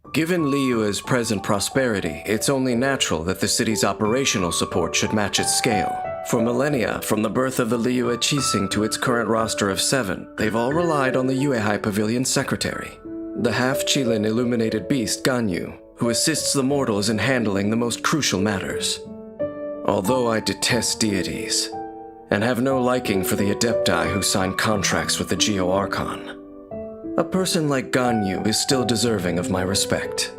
Given Liyue's present prosperity, it's only natural that the city's operational support should match its scale. For millennia, from the birth of the Liyue Qixing to its current roster of 7, they've all relied on the Yuehai Pavilion's secretary, the half-Qilin illuminated beast Ganyu, who assists the mortals in handling the most crucial matters. Although I detest deities, and have no liking for the Adepti who sign contracts with the Geo-Archon, a person like Ganyu is still deserving of my respect.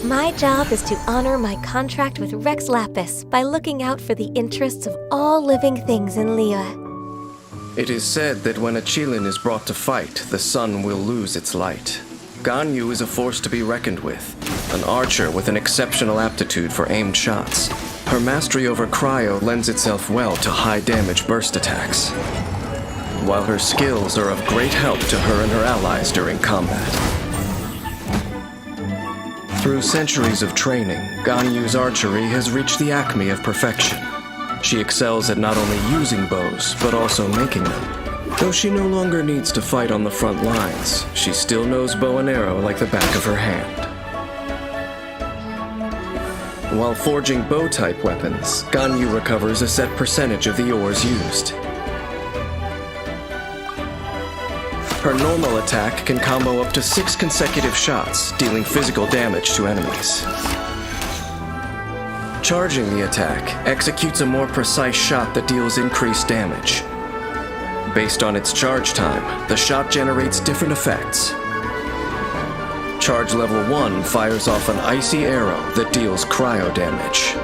My job is to honor my contract with Rex Lapis by looking out for the interests of all living things in Liyue. It is said that when a Qilin is brought to fight, the sun will lose its light. Ganyu is a force to be reckoned with, an archer with an exceptional aptitude for aimed shots. Her mastery over cryo lends itself well to high-damage burst attacks, while her skills are of great help to her and her allies during combat. Through centuries of training, Ganyu's archery has reached the acme of perfection. She excels at not only using bows, but also making them. Though she no longer needs to fight on the front lines, she still knows bow and arrow like the back of her hand. While forging bow-type weapons, Ganyu recovers a set percentage of the ores used. Her normal attack can combo up to 6 consecutive shots, dealing physical damage to enemies. Charging the attack executes a more precise shot that deals increased damage. Based on its charge time, the shot generates different effects. Charge level 1 fires off an icy arrow that deals cryo damage.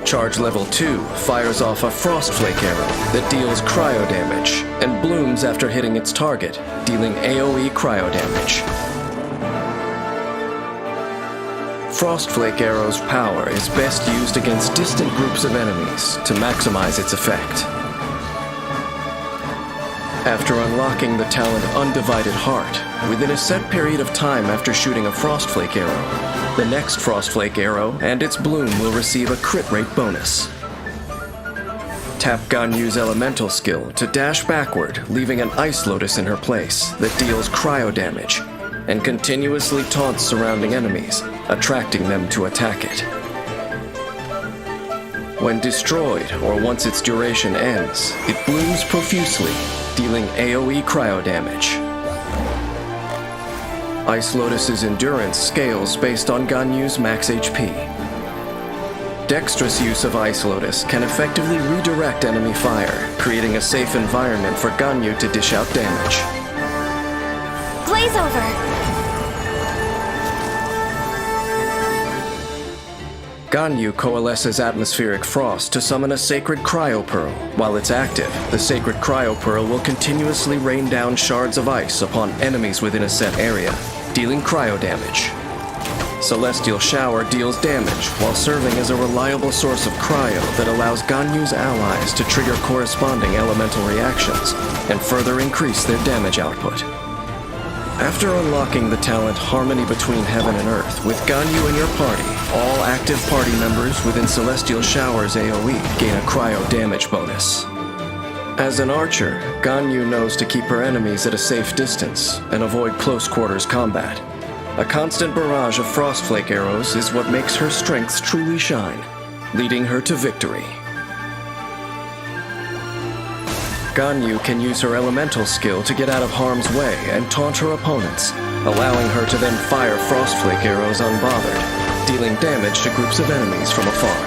Charge level 2 fires off a frost flake arrow that deals cryo damage and blooms after hitting its target, dealing AoE cryo damage. Frost flake arrow's power is best used against distant groups of enemies to maximize its effect. After unlocking the talent Undivided Heart, within a set period of time after shooting a frost flake arrow, the next frost flake arrow and its bloom will receive a crit rate bonus. Tap Ganyu's elemental skill to dash backward, leaving an ice lotus in her place that deals cryo damage and continuously taunts surrounding enemies, attracting them to attack it. When destroyed, or once its duration ends, it blooms profusely, dealing AoE cryo damage. Ice Lotus's endurance scales based on Ganyu's max HP. Dexterous use of Ice Lotus can effectively redirect enemy fire, creating a safe environment for Ganyu to dish out damage. Blaze over! Ganyu coalesces atmospheric frost to summon a sacred cryo pearl. While it's active, the sacred cryo pearl will continuously rain down shards of ice upon enemies within a set area, dealing cryo damage. Celestial Shower deals damage while serving as a reliable source of cryo that allows Ganyu's allies to trigger corresponding elemental reactions and further increase their damage output. After unlocking the talent Harmony Between Heaven and Earth with Ganyu in your party, all active party members within Celestial Shower's AoE gain a cryo damage bonus. As an archer, Ganyu knows to keep her enemies at a safe distance and avoid close quarters combat. A constant barrage of frostflake arrows is what makes her strengths truly shine, leading her to victory. Ganyu can use her elemental skill to get out of harm's way and taunt her opponents, allowing her to then fire frostflake arrows unbothered, dealing damage to groups of enemies from afar.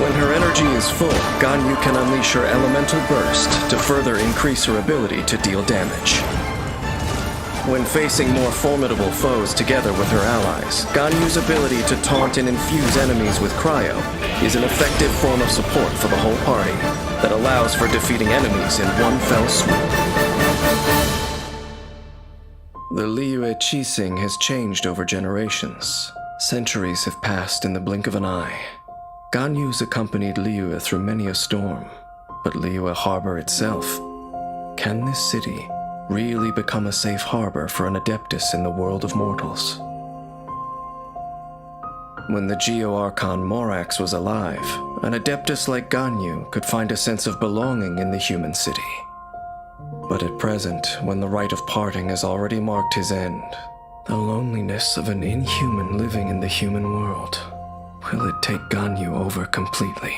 When her energy is full, Ganyu can unleash her elemental burst to further increase her ability to deal damage. When facing more formidable foes together with her allies, Ganyu's ability to taunt and infuse enemies with cryo is an effective form of support for the whole party that allows for defeating enemies in one fell swoop. The Liyue Qixing has changed over generations. Centuries have passed in the blink of an eye. Ganyu's accompanied Liyue through many a storm, but Liyue Harbor itself, can this city really become a safe harbor for an adeptus in the world of mortals? When the Geo-Archon Morax was alive, an adeptus like Ganyu could find a sense of belonging in the human city. But at present, when the rite of parting has already marked his end, the loneliness of an inhuman living in the human world, will it take Ganyu over completely?